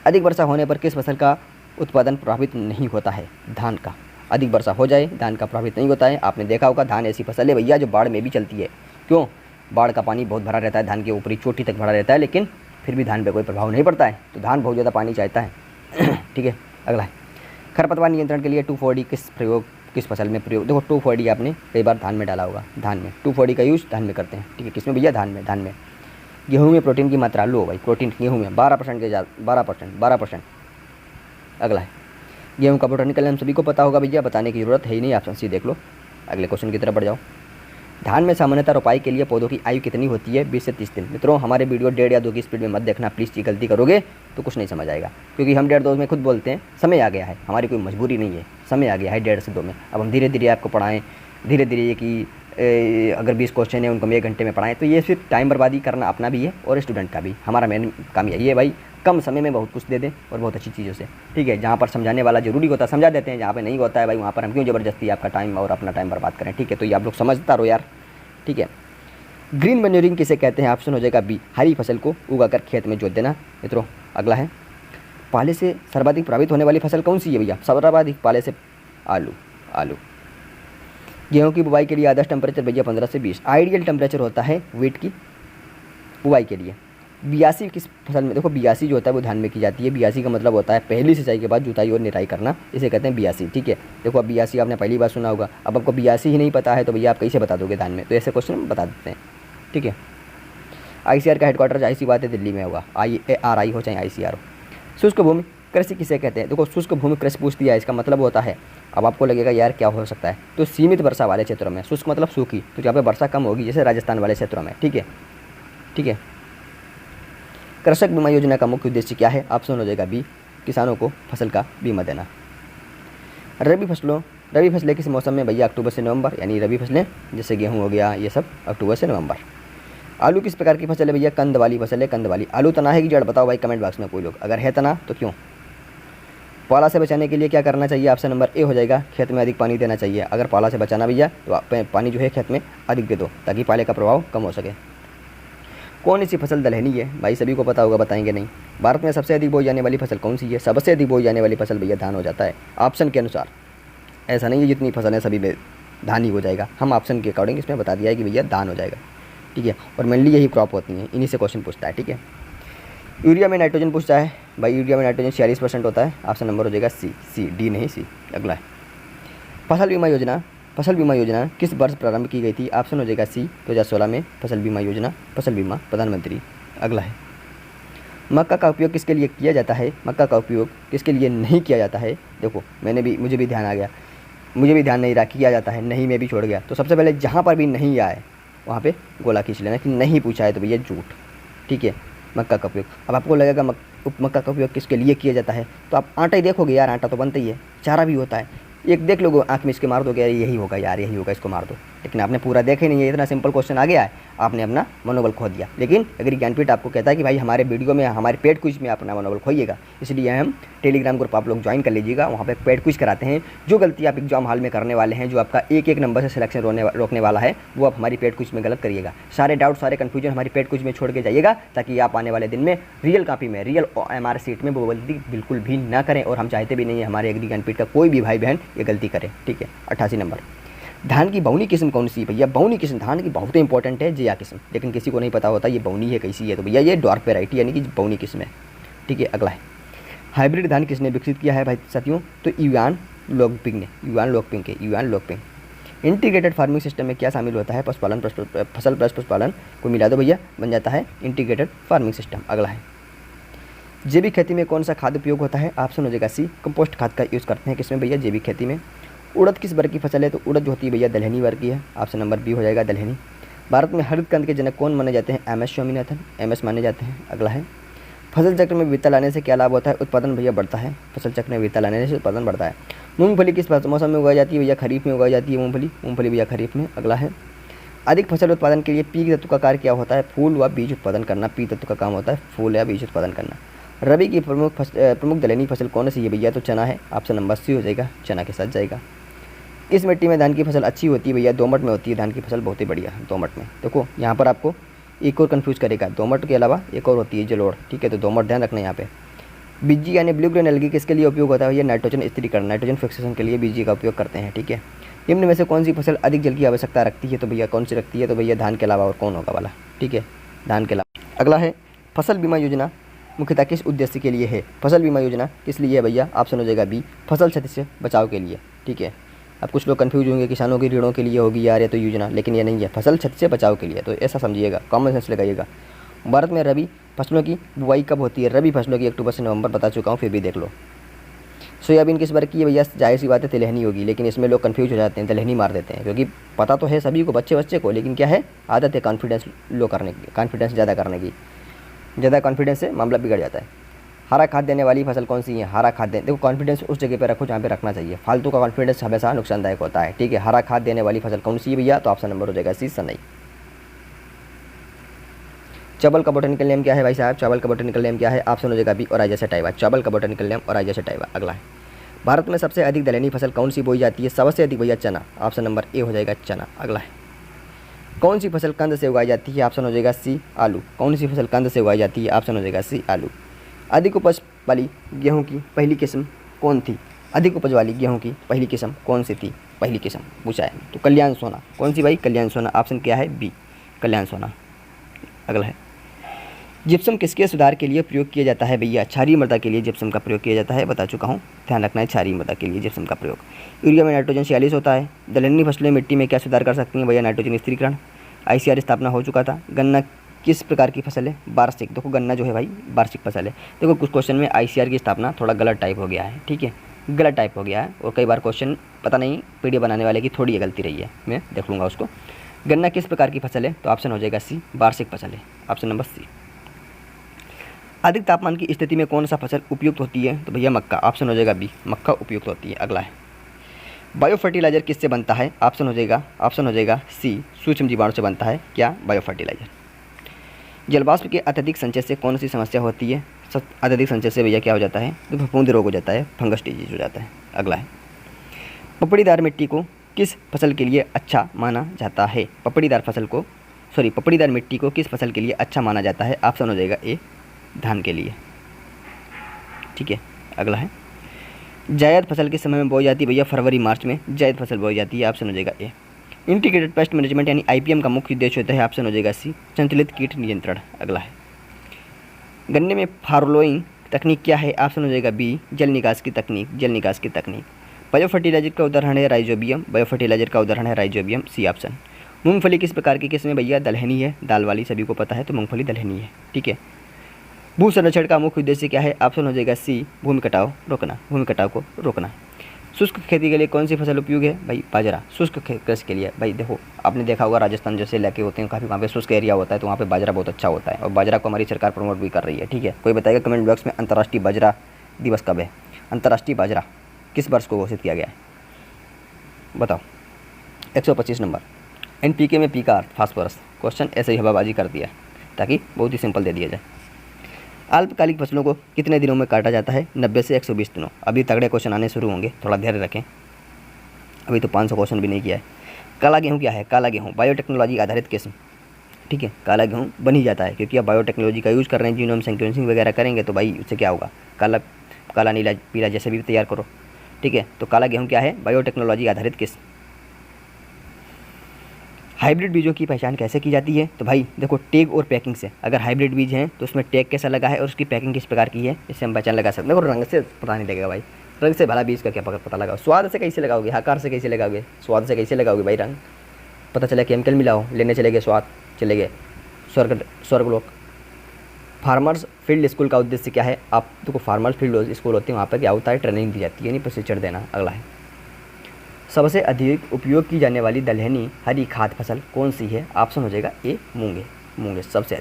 अधिक वर्षा होने पर किस फसल का उत्पादन प्रभावित नहीं होता है? धान का। अधिक वर्षा हो जाए धान का प्रभावित नहीं होता है। आपने देखा होगा धान ऐसी फसल है भैया जो बाढ़ में भी चलती है। क्यों? बाढ़ का पानी बहुत भरा रहता है, धान के ऊपरी चोटी तक भरा रहता है, लेकिन फिर भी धान पे कोई प्रभाव नहीं पड़ता है। तो धान बहुत ज़्यादा पानी चाहता है। ठीक है। अगला है, खरपतवार नियंत्रण के लिए 2,4-D किस फसल में प्रयोग? देखो 2,4-D आपने कई बार धान में डाला होगा। धान में 2,4-D का यूज़ धान में करते हैं। ठीक है। किसमें भैया? धान में। गेहूँ में प्रोटीन की मात्रा लो भाई, प्रोटीन गेहूँ में 12% के 12%। अगला है, गेहूँ का बोटानिकल नेम सभी को पता होगा भैया, बताने की जरूरत है ही नहीं, ऑप्शन सी देख लो। अगले क्वेश्चन की तरफ बढ़ जाओ। धान में सामान्यतः रोपाई के लिए पौधों की आयु कितनी होती है? 20 से 30 दिन। मित्रों हमारे वीडियो 1.5 या 2 की स्पीड में मत देखना प्लीज़, ये गलती करोगे तो कुछ नहीं समझ आएगा, क्योंकि हम 1.5-2 में खुद बोलते हैं। समय आ गया है, हमारी कोई मजबूरी नहीं है, समय आ गया है 1.5 से 2 में। अब हम धीरे धीरे आपको पढ़ाएँ, धीरे धीरे कि अगर 20 क्वेश्चन है उनको हम 1 घंटे में पढ़ाएं, तो ये सिर्फ टाइम बर्बादी करना अपना भी है और स्टूडेंट का भी। हमारा मेन काम यही है भाई, कम समय में बहुत कुछ दे दें और बहुत अच्छी चीज़ों से। ठीक है। जहाँ पर समझाने वाला जरूरी होता है समझा देते हैं, जहाँ पे नहीं होता है भाई वहाँ पर हम क्यों ज़बरदस्ती आपका टाइम और अपना टाइम बर्बाद करें। ठीक है। तो ये आप लोग समझता रहो यार। ठीक है। ग्रीन मैन्योरिंग किसे कहते हैं? ऑप्शन हो जाएगा बी, हरी फसल को उगाकर खेत में जोत देना। मित्रों अगला है, पाले से सर्वाधिक प्रभावित होने वाली फसल कौन सी है भैया? सर्वाधिक पाले से आलू। गेहूँ की बुवाई के लिए आदर्श टेम्परेचर भैया 15 से 20। आइडियल टेम्परेचर होता है वीट की बुवाई के लिए। 82 किस फसल में? देखो 82 जो होता है वो धान में की जाती है। 82 का मतलब होता है पहली सिंचाई के बाद जुताई और निराई करना, इसे कहते हैं 82। ठीक है। देखो अब 82 आपने पहली बार सुना होगा, अब आपको 82 ही नहीं पता है तो भैया आप कैसे बता दोगे धान में? तो ऐसे क्वेश्चन हम बता देते हैं। ठीक है। ICAR का हेडक्वार्टर जाहिर सी बात है दिल्ली में होगा, IARI हो चाहे ICAR हो। शुष्क भूमि कृषि किसे कहते हैं? देखो शुष्क भूमि कृषि पूछ दिया है, इसका मतलब होता है, अब आपको लगेगा यार क्या हो सकता है, तो सीमित वर्षा वाले क्षेत्रों में। शुष्क मतलब सूखी, तो जहाँ पे वर्षा कम होगी, जैसे राजस्थान वाले क्षेत्रों में। ठीक है। कृषक बीमा योजना का मुख्य उद्देश्य क्या है? ऑप्शन हो जाएगा बी, किसानों को फसल का बीमा देना। रबी फसलें किस मौसम में भैया? अक्टूबर से नवंबर, यानी रबी फसलें जैसे गेहूँ हो गया, ये सब अक्टूबर से नवंबर। आलू किस प्रकार की फसल है भैया? कंद वाली फसल है, कंद वाली। आलू तना है कि जड़? बताओ भाई कमेंट बॉक्स में कोई लोग, अगर है तना तो क्यों? पाला से बचाने के लिए क्या करना चाहिए? ऑप्शन नंबर ए हो जाएगा, खेत में अधिक पानी देना चाहिए। अगर पाला से बचाना भैया तो आप पानी जो है खेत में अधिक दे दो, ताकि पाले का प्रभाव कम हो सके। कौन सी फसल दलहनी है? भाई सभी को पता होगा, बताएंगे नहीं। भारत में सबसे अधिक बोई जाने वाली फसल कौन सी है? सबसे अधिक बोई जाने वाली फसल भैया धान हो जाता है, ऑप्शन के अनुसार। ऐसा नहीं है जितनी फसल है सभी में धान ही हो जाएगा, हम ऑप्शन के अकॉर्डिंग इसमें बता दिया है कि भैया धान हो जाएगा। ठीक है। और मेनली यही क्रॉप होती हैं, इन्हीं से क्वेश्चन पूछता है। ठीक है। यूरिया में नाइट्रोजन पूछता है भाई, यूरिया में नाइट्रोजन 46% होता है, ऑप्शन नंबर हो जाएगा सी, डी नहीं सी। अगला है, फसल बीमा योजना किस वर्ष प्रारंभ की गई थी? ऑप्शन हो जाएगा सी, 2016 में फसल बीमा योजना, फसल बीमा प्रधानमंत्री। अगला है, मक्का का उपयोग किसके लिए किया जाता है? मक्का का उपयोग किसके लिए नहीं किया जाता है? देखो मुझे भी ध्यान आ गया, मुझे भी ध्यान नहीं रहा किया जाता है, नहीं मैं भी छोड़ गया। तो सबसे पहले जहाँ पर भी नहीं आए वहाँ पे गोला खींच लेना कि नहीं पूछा है तो भैया झूठ। ठीक है। मक्का का उपयोग, अब आपको लगेगा मक्का का उपयोग किसके लिए किया जाता है, तो आप आटा ही देखोगे यार, आटा तो बनता ही है, चारा भी होता है। एक देख लोगे आँख में इसके मार दो, यार यही होगा यार, यही होगा, इसको मार दो। लेकिन आपने पूरा देखा ही नहीं है, इतना सिंपल क्वेश्चन आ गया है, आपने अपना मनोबल खो दिया। लेकिन अगर ज्ञानपीठ आपको कहता है कि भाई हमारे वीडियो में, हमारे पेड क्विज में अपना मनोबल खोइएगा, इसलिए हम टेलीग्राम ग्रुप आप लोग ज्वाइन कर लीजिएगा, वहाँ पे पेड क्विज कराते हैं। जो गलती आप एग्जाम हॉल में करने वाले हैं, जो आपका एक नंबर से सिलेक्शन रोकने वाला है, वो आप हमारी पेड क्विज में गलत करिएगा। सारे डाउट, सारे कन्फ्यूजन हमारी पेड क्विज में छोड़ के जाइएगा, ताकि आप आने वाले दिन में रियल कॉपी में, रियल MR सीट में वो गलती बिल्कुल भी ना करें। और हम चाहते भी नहीं है हमारे एग्री ज्ञानपीठ का कोई भी भाई बहन ये गलती करे। ठीक है। 88 नंबर, धान की बौनी किस्म कौन सी? भैया बौनी किस्म धान की बहुत इंपॉर्टेंट है, जिया किस्म, लेकिन किसी को नहीं पता होता ये बौनी है कैसी है, तो भैया ये डॉर्क वेराइटी यानी कि बौनी किस्म है। ठीक है। अगला है, हाइब्रिड धान किसने विकसित किया है भाई साथियों? तो युआन लोकपिंग ने। इंटीग्रेटेड फार्मिंग सिस्टम में क्या शामिल होता है? पशुपालन फसल प्लस पशुपालन को मिला दो भैया, बन जाता है इंटीग्रेटेड फार्मिंग सिस्टम। अगला है, जैविक खेती में कौन सा खाद उपयोग होता है? ऑप्शन हो जाएगा सी, कंपोस्ट खाद का यूज़ करते हैं किसमें भैया? जैविक खेती में। उड़द किस वर्ग की फसल है? तो उड़द जो होती है भैया दलहनी वर्ग की है, ऑप्शन नंबर बी हो जाएगा दलहनी। भारत में हरित क्रांति के जनक कौन माने जाते हैं? MS स्वामीनाथन, MS माने जाते हैं। अगला है, फसल चक्र में विविधता लाने से क्या लाभ होता है? उत्पादन भैया बढ़ता है, फसल चक्र में विविधता लाने से उत्पादन बढ़ता है। मूंगफली किस मौसम में उगाई जाती है भैया? खरीफ में उगाई जाती है मूंगफली भैया खरीफ में। अगला है, अधिक फसल उत्पादन के लिए पी तत्व का कार्य क्या होता है? फूल व बीज उत्पादन करना। पी तत्व का काम होता है फूल या बीज उत्पादन करना। रबी की प्रमुख दलहनी फसल कौन सी है भैया? तो चना है। ऑप्शन नंबर सी हो जाएगा, चना के साथ जाएगा। किस मिट्टी में धान की फसल अच्छी होती है भैया? दोमट में होती है धान की फसल बहुत ही बढ़िया, दोमट में। देखो यहाँ पर आपको एक और कन्फ्यूज़ करेगा, दोमट के अलावा एक और होती है जलोढ़, ठीक है, तो दोमट ध्यान रखना यहाँ पे। बीजी यानी ब्लू ग्रीन एल्गी किसके लिए उपयोग होता है भैया? नाइट्रोजन स्थिरीकरण, नाइट्रोजन फिक्सेशन के लिए बीजी का उपयोग करते हैं, ठीक है। निम्न में से कौन सी फसल अधिक जल की आवश्यकता रखती है? तो भैया कौन सी रखती है? तो भैया धान के अलावा और कौन होगा वाला, ठीक है, धान के अलावा। अगला है फसल बीमा योजना मुख्यतः किस उद्देश्य के लिए है? फसल बीमा योजना किस लिए है भैया? ऑप्शन हो जाएगा बी, फसल क्षति से बचाव के लिए, ठीक है। अब कुछ लोग कन्फ्यूज होंगे किसानों की ऋणों के लिए होगी यार ये तो योजना, लेकिन ये नहीं है, फसल क्षति से बचाव के लिए, तो ऐसा समझिएगा, कॉमन सेंस लगाइएगा। भारत में रबी फसलों की बुआई कब होती है? रबी फसलों की अक्टूबर से नवंबर बता चुका हूँ, फिर भी देख लो। सोयाबीन किस बार की है भैया? जाहिर सी बात है तिलहनी होगी, लेकिन इसमें लोग कन्फ्यूज हो जाते हैं, तिलहनी मार देते हैं, क्योंकि पता तो है सभी को, बच्चे को, लेकिन क्या है, आदत है कॉन्फिडेंस लो करने की, कॉन्फिडेंस ज़्यादा करने की, ज़्यादा कॉन्फिडेंस से मामला बिगड़ जाता है। हरा खाद देने वाली फसल कौन सी है? हरा खाद देखो, कॉन्फिडेंस उस जगह पे रखो जहाँ पे रखना चाहिए, फालतू का कॉन्फिडेंस हमेशा नुकसानदायक होता है, ठीक है। हरा खाद देने वाली फसल कौन सी है भैया? तो ऑप्शन नंबर हो जाएगा सी, सनई। चावल का बोटैनिकल नेम क्या है भाई साहब? चावल का बोटैनिकल नेम क्या है? ऑप्शन हो जाएगा बी, ओराइजा सटाइवा। चावल का बोटैनिकल नेम ओराइजा सटाइवा। अगला है भारत में सबसे अधिक दलहनी फसल कौन सी बोई जाती है? सबसे अधिक भैया चना, ऑप्शन नंबर ए हो जाएगा चना। अगला है कौन सी फसल कंद से उगाई जाती है? ऑप्शन हो जाएगा सी, आलू। कौन सी फसल कंद से उगाई जाती है? ऑप्शन हो जाएगा सी, आलू। अधिक उपज वाली गेहूं की पहली किस्म कौन थी? अधिक उपज वाली गेहूं की पहली किस्म कौन सी थी? पहली किस्म पूछा है तो कल्याण सोना। कौन सी भाई? कल्याण सोना। ऑप्शन क्या है? बी, कल्याण सोना। अगला है जिप्सम किसके सुधार के लिए प्रयोग किया जाता है भैया? क्षारीय मृदा के लिए जिप्सम का प्रयोग किया जाता है, बता चुका हूँ, ध्यान रखना है, क्षारीय मृदा के लिए जिप्सम का प्रयोग। यूरिया में नाइट्रोजन 46 होता है। दलहनी फसलें मिट्टी में क्या सुधार कर सकती हैं भैया? नाइट्रोजन स्थिरीकरण। ICR स्थापना हो चुका था। गन्ना किस प्रकार की फसल है? वार्षिक। देखो गन्ना जो है भाई वार्षिक फसल है। देखो कुछ क्वेश्चन में ICR की स्थापना थोड़ा गलत टाइप हो गया है, ठीक है, गलत टाइप हो गया है, और कई बार क्वेश्चन पता नहीं PDF बनाने वाले की थोड़ी गलती रही है, मैं देख लूँगा उसको। गन्ना किस प्रकार की फसल है? तो ऑप्शन हो जाएगा सी, वार्षिक फसल है, ऑप्शन नंबर सी। अधिक तापमान की स्थिति में कौन सा फसल उपयुक्त होती है? तो भैया मक्का। ऑप्शन हो जाएगा बी, मक्का उपयुक्त होती है। अगला है बायो फर्टिलाइजर किससे बनता है? ऑप्शन हो जाएगा सी, सूक्ष्म जीवाणु से बनता है। क्या? Bio fertilizer. जलवाष्प के अत्यधिक संचय से कौन सी समस्या होती है? अत्यधिक संचय से भैया क्या हो जाता है? तो फफूंदी रोग हो जाता है, फंगस डिजीज हो जाता है। अगला है पपड़ीदार मिट्टी को किस फसल के लिए अच्छा माना जाता है? पपड़ीदार मिट्टी को किस फसल के लिए अच्छा माना जाता है? ऑप्शन हो जाएगा ए, धान के लिए, ठीक है। अगला है जायद फसल के समय में बोई जाती है भैया? फरवरी मार्च में जायद फसल बोई जाती है, ऑप्शन हो जाएगा ए। इंटीग्रेटेड पेस्ट मैनेजमेंट यानी IPM का मुख्य उद्देश्य होता है, ऑप्शन हो जाएगा सी, संतुलित कीट नियंत्रण। अगला है गन्ने में फार्लोइंग तकनीक क्या है? ऑप्शन हो जाएगा बी, जल निकास की तकनीक। बायो फर्टिलाइजर का उदाहरण है राइजोबियम, सी ऑप्शन। मूंगफली किस प्रकार की किस्म है भैया? दलहनी है, दाल वाली, सभी को पता है, तो मूंगफली दलहनी है, ठीक है। भू संरक्षण का मुख्य उद्देश्य क्या है? ऑप्शन हो जाएगा सी, भूमि कटाव को रोकना। शुष्क खेती के लिए कौन सी फसल उपयोगी है भाई? बाजरा। शुष्क कृषि के लिए भाई देखो आपने देखा होगा राजस्थान जैसे इलाके होते हैं काफ़ी, वहाँ पे शुष्क एरिया होता है, तो वहाँ पे बाजरा बहुत अच्छा होता है, और बाजरा को हमारी सरकार प्रमोट भी कर रही है, ठीक है। कोई बताएगा कमेंट बॉक्स में अंतर्राष्ट्रीय बाजरा दिवस कब है? अंतर्राष्ट्रीय बाजरा किस वर्ष को घोषित किया गया है बताओ? 125 नंबर। NPK में पी का अर्थ फास्फोरस। क्वेश्चन ऐसे ही हवाबाजी कर दिया ताकि बहुत ही सिंपल दे दिया जाए। अल्पकालिक फसलों को कितने दिनों में काटा जाता है? 90 से 120 दिनों। अभी तगड़े क्वेश्चन आने शुरू होंगे, थोड़ा धैर्य रखें, अभी तो 500 क्वेश्चन भी नहीं किया है। काला गेहूँ क्या है? काला गेहूँ बायोटेक्नोलॉजी आधारित किस्म, ठीक है। काला गेहूँ बन ही जाता है क्योंकि आप बायोटेक्नोलॉजी का यूज़ कर रहे हैं, जीनोम सीक्वेंसिंग वगैरह करेंगे तो भाई उससे क्या होगा? काला नीला पीला जैसे भी तैयार करो, ठीक है। तो काला गेहूँ क्या है? बायोटेक्नोलॉजी आधारित किस्म। हाइब्रिड बीजों की पहचान कैसे की जाती है? तो भाई देखो टैग और पैकिंग से, अगर हाइब्रिड बीज हैं तो उसमें टैग कैसा लगा है और उसकी पैकिंग किस प्रकार की है, इससे हम पहचान लगा सकते हैं। देखो रंग से पता नहीं लगेगा भाई, रंग से भला बीज का क्या पता लगाओ? स्वाद से कैसे लगाओगे? आकार से कैसे लगाओगे? स्वाद से कैसे लगाओगे भाई? रंग पता चला केमिकल मिलाओ, लेने चले गए, स्वाद चले गए स्वर्गलोक। फार्मर्स फील्ड स्कूल का उद्देश्य क्या है? आप देखो फार्मर्स फील्ड स्कूल होती है, वहाँ पर क्या होता है? ट्रेनिंग दी जाती है, यानी प्रशिक्षण देना। अगला है सबसे अधिक उपयोग की जाने वाली दलहनी हरी खाद फसल कौन सी है? ऑप्शन हो जाएगा ए, मूंगे। सबसे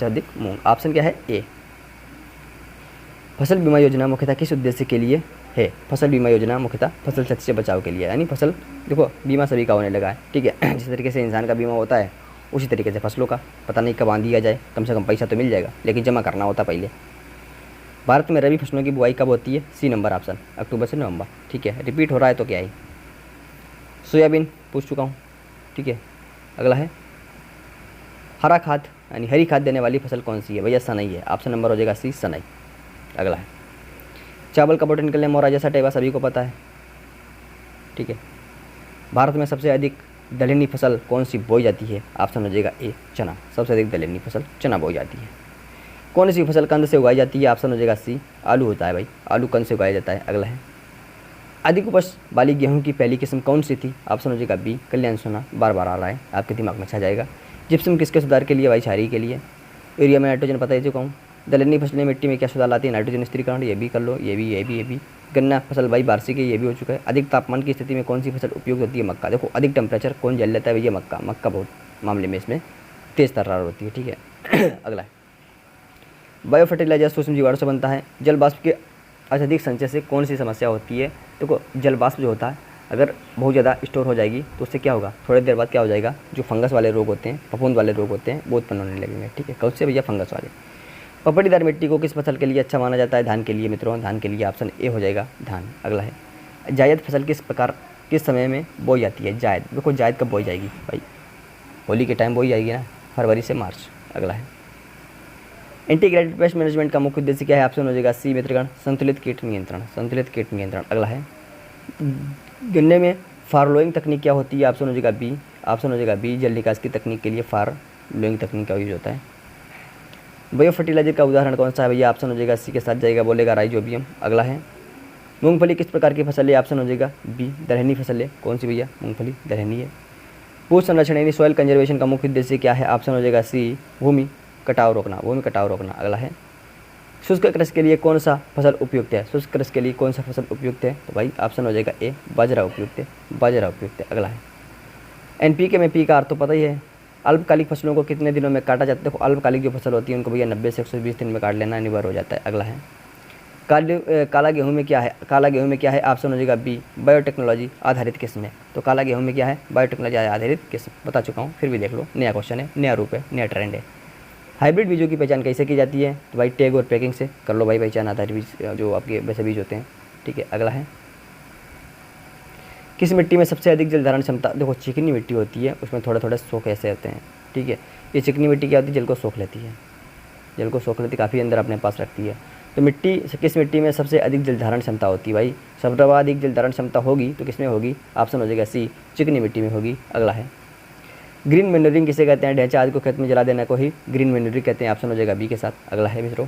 अधिक मूंग। ऑप्शन क्या है? ए। फसल बीमा योजना मुख्यतः किस उद्देश्य के लिए है? फसल बीमा योजना मुख्यतः फसल क्षति से बचाव के लिए, यानी फसल देखो बीमा सभी का होने लगा है, ठीक है। जिस तरीके से इंसान का बीमा होता है उसी तरीके से फसलों का, पता नहीं कब आंधी आ जाए, कम से कम पैसा तो मिल जाएगा, लेकिन जमा करना होता पहले। भारत में रबी फसलों की बुआई कब होती है? सी नंबर ऑप्शन, अक्टूबर से नवंबर, ठीक है। रिपीट हो रहा है तो क्या है? सोयाबीन पूछ चुका हूँ, ठीक है। अगला है हरा खाद यानी हरी खाद देने वाली फसल कौन सी है? भैया सनई है, ऑप्शन नंबर हो जाएगा सी, सनई। अगला है चावल का बोटन निकलने मोरा जैसा टेबा, सभी को पता है, ठीक है। भारत में सबसे अधिक दलहनी फसल कौन सी बोई जाती है? ऑप्शन हो जाएगा ए, चना। सबसे अधिक दलहनी फसल चना बोई जाती है। कौन सी फसल कंद से उगाई जाती है? ऑप्शन हो जाएगा सी, आलू होता है भाई, आलू कंद से उगाया जाता है। अगला है अधिक उपज वाली गेहूं की पहली किस्म कौन सी थी? ऑप्शन हो जाएगा बी, कल्याण सोना। बार बार आ रहा है, आपके दिमाग में छा जाएगा। जिप्सम किसके सुधार के लिए? भाई क्षारीय के लिए। यूरिया में नाइट्रोजन पता ही चुका हूँ। दलहनी फसलें मिट्टी में क्या सुधार लाती है? नाइट्रोजन स्थिरीकरण, ये भी कर लो, ये भी। गन्ना फसल भाई वार्षिक है, ये भी हो चुका है। अधिक तापमान की स्थिति में कौन सी फसल उपयुक्त होती है? मक्का। देखो अधिक टेम्परेचर कौन झेल लेता है भैया? मक्का। मक्का बहुत मामले में इसमें तेज़ तर्रार होती है, ठीक है। अगला है बायो फर्टिलाइजर सूक्ष्म जीवाणु से बनता है। जल वाष्प के अत्यधिक संचय से कौन सी समस्या होती है? देखो जल वाष्प जो होता है अगर बहुत ज़्यादा स्टोर हो जाएगी तो उससे क्या होगा, थोड़ी देर बाद क्या हो जाएगा, जो फंगस वाले रोग होते हैं, फफूंद वाले रोग होते हैं, वो उत्पन्न होने लगेंगे, ठीक है। कौन से भैया? फंगस वाले। पपड़ीदार मिट्टी को किस फसल के लिए अच्छा माना जाता है? धान के लिए मित्रों, धान के लिए ऑप्शन ए हो जाएगा, धान। अगला है जायद फसल किस समय में बोई जाती है? जायद। देखो जायद कब बोई जाएगी भाई? होली के टाइम बोई जाएगी ना, फरवरी से मार्च। अगला है इंटीग्रेटेड पेस्ट मैनेजमेंट का मुख्य उद्देश्य क्या है? ऑप्शन हो जाएगा सी मित्रगण, संतुलित कीट नियंत्रण, संतुलित कीट नियंत्रण। अगला है गन्ने में फारलोइंग तकनीक क्या होती है? ऑप्शन हो जाएगा बी, ऑप्शन हो जाएगा बी, जल निकास की तकनीक के लिए फारलोइंग तकनीक का यूज होता है। बायो फर्टिलाइजर का उदाहरण कौन सा है भैया? ऑप्शन हो जाएगा सी के साथ जाएगा, बोलेगा राइजोबियम। अगला है मूंगफली किस प्रकार की फसल है? ऑप्शन हो जाएगा बी, दलहनी फसल है। कौन सी भैया? मूंगफली दलहनी है। भू संरक्षण यानी सॉइल कंजर्वेशन का मुख्य उद्देश्य क्या है? ऑप्शन हो जाएगा सी, भूमि कटाव रोकना, भूमि कटाव रोकना। अगला है शुष्क कृषि के लिए कौन सा फसल उपयुक्त है? शुष्क कृषि के लिए कौन सा फसल उपयुक्त है? तो भाई ऑप्शन हो जाएगा ए, बाजरा उपयुक्त है, बाजरा उपयुक्त है। अगला है एनपीके में पी का अर्थ तो पता ही है। अल्पकालिक फसलों को कितने दिनों में काटा जाता है? देखो अल्पकालिक जो फसल होती है उनको भैया 90 से 120 दिन में काट लेना अनिवार्य हो जाता है। अगला है काला गेहूं में क्या है? काला गेहूं में क्या है? ऑप्शन हो जाएगा बी, बायोटेक्नोलॉजी आधारित किस्म है। तो काला गेहूं में क्या है? बायोटेक्नोलॉजी आधारित किस्म। बता चुका हूँ, फिर भी देख लो, नया क्वेश्चन है, नया रूप है, नया ट्रेंड है। हाइब्रिड बीजों की पहचान कैसे की जाती है? तो भाई टैग और पैकिंग से कर लो भाई पहचान, आधारित बीज जो आपके वैसे बीज होते हैं, ठीक है। अगला है किस मिट्टी में सबसे अधिक जल धारण क्षमता? देखो चिकनी मिट्टी होती है, उसमें थोड़े थोड़े सोख ऐसे होते हैं, ठीक है। ये चिकनी मिट्टी क्या होती है? जल को सोख लेती है, जल को सोख लेती, काफ़ी अंदर अपने पास रखती है। तो मिट्टी किस मिट्टी में सबसे अधिक जल धारण क्षमता होती है? भाई सर्वाधिक जल धारण क्षमता होगी तो किसमें होगी? ऑप्शन हो जाएगा सी, चिकनी मिट्टी में होगी। अगला है ग्रीन मैन्यूरिंग किसे कहते हैं? ढैंचा आदि को खेत में जला देने को ही ग्रीन मैन्यूरिंग कहते हैं। ऑप्शन हो जाएगा बी के साथ। अगला है मित्रों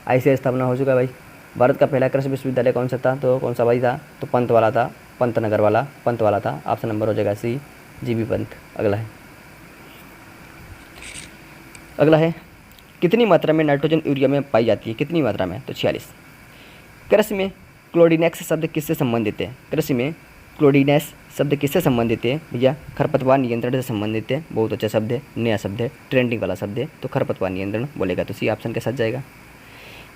ICAR स्थापना हो चुका है भाई। भारत का पहला कृषि विश्वविद्यालय कौन सा था? तो कौन सा भाई था? तो पंत वाला था, पंत नगर वाला, पंत वाला था। ऑप्शन नंबर हो जाएगा सी, जीबी पंत। अगला है कितनी मात्रा में नाइट्रोजन यूरिया में पाई जाती है? कितनी मात्रा में? तो 46। कृषि में क्लोडिनेक्स शब्द किससे संबंधित है? कृषि में क्लोडिनेक्स शब्द किससे संबंधित है भैया? खरपतवार नियंत्रण से संबंधित है। बहुत अच्छा शब्द है, नया शब्द है, ट्रेंडिंग वाला शब्द है, तो खरपतवार नियंत्रण बोलेगा तो सी ऑप्शन के साथ जाएगा।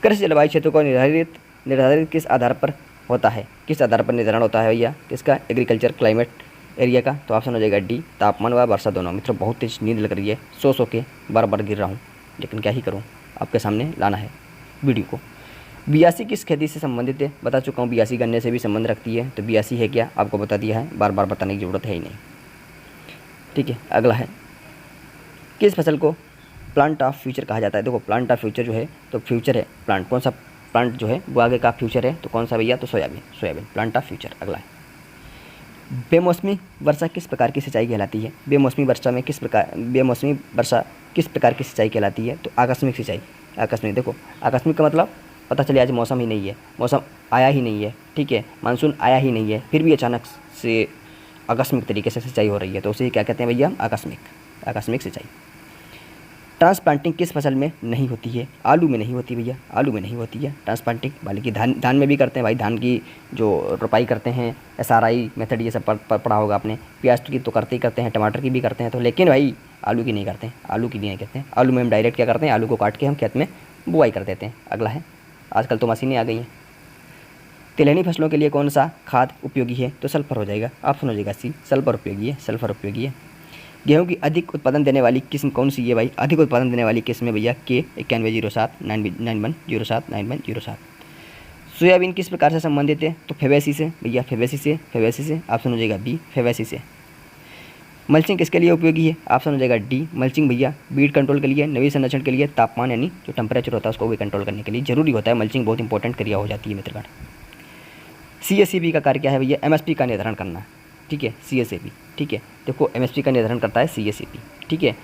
कृषि जलवायु क्षेत्रों को निर्धारित किस आधार पर होता है? किस आधार पर निर्धारण होता है भैया? किसका? एग्रीकल्चर क्लाइमेट एरिया का। तो ऑप्शन हो जाएगा डी, तापमान व वर्षा दोनों। मित्रों बहुत तेज नींद लग रही है, सो के बार बार गिर रहा हूँ, लेकिन क्या ही करूँ, आपके सामने लाना है वीडियो को। बियासी किस खेती से संबंधित है? बता चुका हूँ, बियासी गन्ने से भी संबंध रखती है। तो बियासी है क्या? आपको बता दिया है, बार बार बताने की ज़रूरत है ही नहीं, ठीक है। अगला है किस फसल को प्लांट ऑफ फ्यूचर कहा जाता है? देखो प्लांट ऑफ फ्यूचर जो है तो फ्यूचर है प्लांट, कौन सा प्लांट जो है वो आगे का फ्यूचर है, तो कौन सा भैया? तो soybean, soybean plant of future. अगला है बेमौसमी वर्षा किस प्रकार की सिंचाई कहलाती है? बेमौसमी वर्षा में बेमौसमी वर्षा किस प्रकार की सिंचाई कहलाती है? तो आकस्मिक सिंचाई। आकस्मिक, देखो आकस्मिक का मतलब पता चले आज मौसम ही नहीं है, मौसम आया ही नहीं है, ठीक है, मानसून आया ही नहीं है, फिर भी अचानक से आकस्मिक तरीके से सिंचाई हो रही है, तो उसे क्या कहते हैं भैया? आकस्मिक सिंचाई। ट्रांसप्लांटिंग किस फसल में नहीं होती है? आलू में नहीं होती भैया, आलू में नहीं होती है ट्रांसप्लांटिंग, बल्कि धान में भी करते हैं भाई। धान की जो रोपाई करते हैं, SRI मेथड, ये सब पढ़ा होगा आपने। प्याज की तो करते ही करते हैं, टमाटर की भी करते हैं, तो लेकिन भाई आलू की नहीं करते हैं, आलू की नहीं करते हैं। आलू में हम डायरेक्ट क्या करते हैं? आलू को काट के हम खेत में बुआई कर देते हैं। अगला है आजकल तो मशीनें आ गई हैं। तिलहनी फसलों के लिए कौन सा खाद उपयोगी है? तो सल्फर हो जाएगा, ऑप्शन हो जाएगा सी, सल्फर उपयोगी है, सल्फर उपयोगी है। गेहूं की अधिक उत्पादन देने वाली किस्म कौन सी है भाई? अधिक उत्पादन देने वाली किस्म है भैया के 9107 9107 9107। सोयाबीन किस प्रकार से संबंधित है? तो फेवेसी से भैया, फेवेसी से ऑप्शन हो जाएगा बी, फेवेसी से। मल्चिंग किसके लिए उपयोगी है? ऑप्शन हो जाएगा डी, मल्चिंग भैया बीड कंट्रोल के लिए, नमी संरक्षण के लिए, तापमान यानी जो टेम्परेचर होता है उसको भी कंट्रोल करने के लिए जरूरी होता है। मल्चिंग बहुत इंपॉर्टेंट क्रिया हो जाती है मित्रगण। CSCB का कार्य क्या है भैया? MSP का निर्धारण करना, ठीक है, CSCB, ठीक है। देखो MSP का निर्धारण करता है CSCB, ठीक है।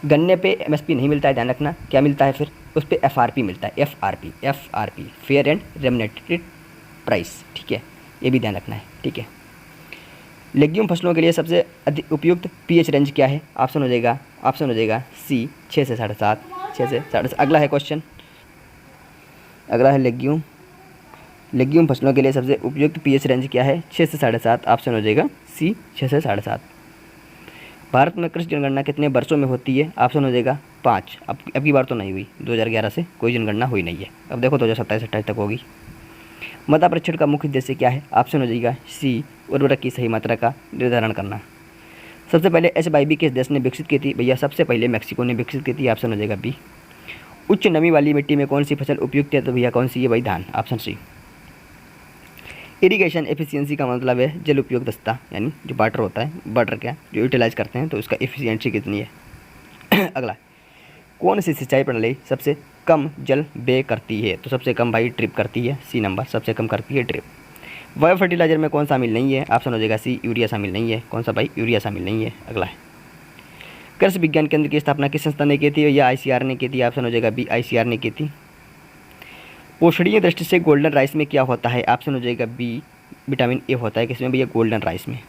गन्ने पे MSP नहीं मिलता है, ध्यान रखना, क्या मिलता है फिर? उस पर FRP मिलता है, FRP फेयर एंड रेम्युनरेटेड प्राइस, ठीक है, ये भी ध्यान रखना है, ठीक है। लेग्यूम फसलों के लिए सबसे अधिक उपयुक्त pH रेंज क्या है? ऑप्शन हो जाएगा सी, 6 से 7.5, 6 से 7.5। अगला है क्वेश्चन, अगला है लेग्यूम फसलों के लिए सबसे उपयुक्त pH रेंज क्या है? 6 से 7.5, ऑप्शन हो जाएगा सी, 6 से 7.5। भारत में कृषि जनगणना कितने वर्षों में होती है? ऑप्शन हो जाएगा 5। अब की बार तो नहीं हुई, 2011 से कोई जनगणना हुई नहीं है। अब देखो 2027-28 तक होगी। मृदा परीक्षण का मुख्य उद्देश्य क्या है? ऑप्शन हो जाएगा सी, उर्वरक की सही मात्रा का निर्धारण करना। सबसे पहले HYB किस देश ने विकसित की थी? भैया सबसे पहले मेक्सिको ने विकसित की थी, ऑप्शन हो जाएगा बी। उच्च नमी वाली मिट्टी में कौन सी फसल उपयुक्त है? तो भैया कौन सी है भाई? धान, ऑप्शन सी। इरिगेशन एफिशिएंसी का मतलब है जल उपयोग दक्षता, यानी जो वाटर होता है, वाटर क्या जो यूटिलाइज करते हैं तो उसका एफिशिएंसी कितनी है। अगला, कौन सी सिंचाई प्रणाली सबसे कम जल व्यय करती है? तो सबसे कम भाई ड्रिप करती है, सी नंबर, सबसे कम करती है ड्रिप। बायो फर्टिलाइजर में कौन शामिल नहीं है? ऑप्शन हो जाएगा सी, यूरिया शामिल नहीं है। कौन सा भाई? यूरिया शामिल नहीं है। अगला है, कृषि विज्ञान केंद्र की स्थापना किस संस्था ने की थी? या ICR ने की थी, ऑप्शन हो जाएगा बी, ICR ने की थी। पोषणीय दृष्टि से गोल्डन राइस में क्या होता है? ऑप्शन हो जाएगा बी, विटामिन ए होता है। किसमें भैया? गोल्डन राइस में।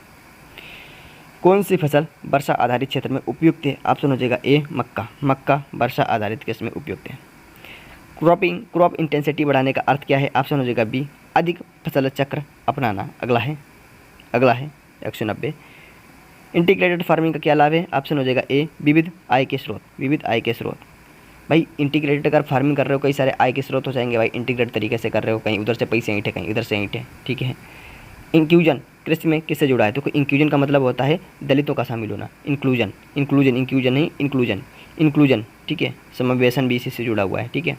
कौन सी फसल वर्षा आधारित क्षेत्र में उपयुक्त है? ऑप्शन हो जाएगा ए, मक्का। मक्का वर्षा आधारित किस्म में उपयुक्त है। क्रॉप इंटेंसिटी बढ़ाने का अर्थ क्या है? ऑप्शन हो जाएगा बी, अधिक फसल चक्र अपनाना। अगला है 190। इंटीग्रेटेड फार्मिंग का क्या लाभ है? ऑप्शन हो जाएगा ए, विविध आय के स्रोत। भाई इंटीग्रेटेड अगर फार्मिंग कर रहे हो, कई सारे आय के स्रोत हो जाएंगे भाई। इंटीग्रेट तरीके से कर रहे हो, कहीं उधर से पैसे ईंटे, कहीं इधर से ईंटे, ठीक है। इंक्लूजन कृषि में किससे जुड़ा है? तो इंक्लूजन का मतलब होता है दलितों का शामिल होना। इंक्लूजन नहीं, इंक्लूजन, ठीक है। समावेशन भी इसी से जुड़ा हुआ है, ठीक है।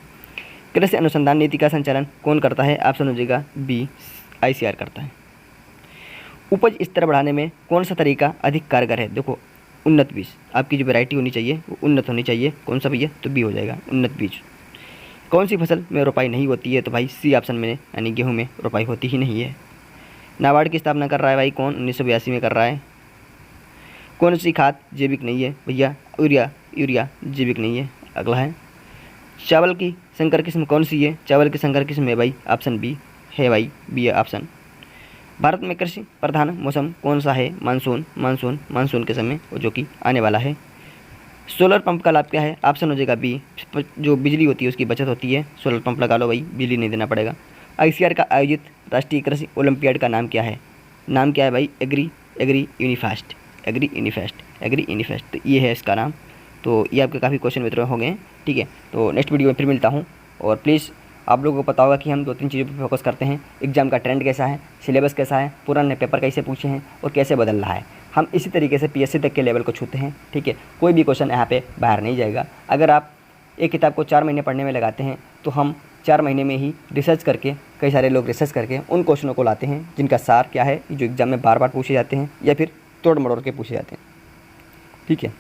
कृषि अनुसंधान नीति का संचालन कौन करता है? ऑप्शन हो जाएगा बी, ICR करता है। उपज स्तर बढ़ाने में कौन सा तरीका अधिक कारगर है? देखो, उन्नत बीज, आपकी जो वैरायटी होनी चाहिए वो उन्नत होनी चाहिए। कौन सा भैया? तो बी हो जाएगा, उन्नत बीज। कौन सी फसल में रोपाई नहीं होती है? तो भाई सी ऑप्शन में, यानी गेहूं में रोपाई होती ही नहीं है। नाबार्ड की स्थापना कर रहा है भाई कौन? 1982 में कर रहा है। कौन सी खाद जैविक नहीं है? भैया यूरिया जैविक नहीं है। अगला है, चावल की संकर किस्म कौन सी है? चावल की संकर किस्म है भाई, ऑप्शन बी है भाई, बी है ऑप्शन। भारत में कृषि प्रधान मौसम कौन सा है? मानसून के समय जो कि आने वाला है। सोलर पंप का लाभ क्या है? ऑप्शन हो जाएगा बी, जो बिजली होती है उसकी बचत होती है। सोलर पंप लगा लो भाई, बिजली नहीं देना पड़ेगा। ICR का आयोजित राष्ट्रीय कृषि ओलंपियाड का नाम क्या है? नाम क्या है भाई? एग्री यूनिफेस्ट। तो ये है इसका नाम। तो ये आपके काफ़ी क्वेश्चन मित्रों हो गए हैं, ठीक है। तो नेक्स्ट वीडियो में फिर मिलता हूँ। और प्लीज़ आप लोगों को पता होगा कि हम 2-3 चीज़ों पर फोकस करते हैं। एग्जाम का ट्रेंड कैसा है, सिलेबस कैसा है, पुराने पेपर कैसे पूछे हैं और कैसे बदल रहा है। हम इसी तरीके से PSC तक के लेवल को छूते हैं, ठीक है। कोई भी क्वेश्चन यहाँ पे बाहर नहीं जाएगा। अगर आप एक किताब को 4 महीने पढ़ने में लगाते हैं तो हम 4 महीने में ही रिसर्च करके, कई सारे लोग रिसर्च करके उन क्वेश्चनों को लाते हैं जिनका सार क्या है, जो एग्जाम में बार बार पूछे जाते हैं या फिर तोड़ मड़ोड़ के पूछे जाते हैं, ठीक है।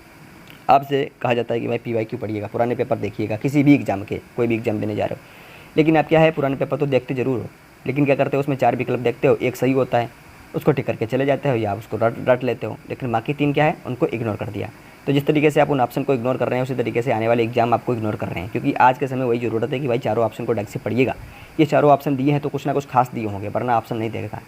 आपसे कहा जाता है कि भाई PYQ पढ़िएगा, पुराने पेपर देखिएगा, किसी भी एग्जाम के, कोई भी एग्जाम देने जा रहे हो। लेकिन आप क्या है, पुराने पेपर तो देखते ज़रूर हो, लेकिन क्या करते हो, उसमें 4 विकल्प देखते हो, एक सही होता है, उसको टिक करके चले जाते हो या उसको रट लेते हो। लेकिन बाकी 3 क्या है, उनको इग्नोर कर दिया। तो जिस तरीके से आप उन ऑप्शन को इग्नोर कर रहे हैं, उसी तरीके से आने वाले एग्जाम आपको इग्नोर कर रहे हैं। क्योंकि आज के समय वही ज़रूरत है कि भाई चारों ऑप्शन को ढंग से पढ़िएगा। ये चारों ऑप्शन दिए हैं तो कुछ ना कुछ खास दिए होंगे, वरना ऑप्शन नहीं देगा।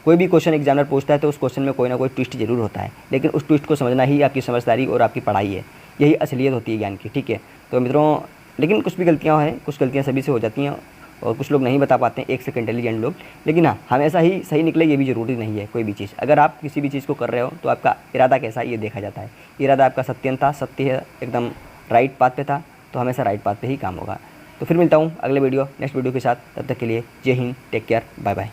कोई भी क्वेश्चन एग्जामिनर पूछता है तो उस क्वेश्चन में कोई ना कोई ट्विस्ट जरूर होता है, लेकिन उस ट्विस्ट को समझना ही आपकी समझदारी और आपकी पढ़ाई है। यही असलियत होती है ज्ञान की, ठीक है। तो मित्रों, लेकिन कुछ भी गलतियाँ हैं, कुछ गलतियाँ सभी से हो जाती हैं और कुछ लोग नहीं बता पाते हैं, एक से इंटेलिजेंट लोग। लेकिन हाँ, हमेशा ही सही निकले ये भी ज़रूरी नहीं है कोई भी चीज़। अगर आप किसी भी चीज़ को कर रहे हो तो आपका इरादा कैसा है ये देखा जाता है। इरादा आपका सत्य है, एकदम राइट पाथ पे था, तो हमेशा राइट पाथ पे ही काम होगा। तो फिर मिलता हूँ अगले वीडियो नेक्स्ट वीडियो के साथ, तब तक के लिए जय हिंद, टेक केयर, बाय बाय।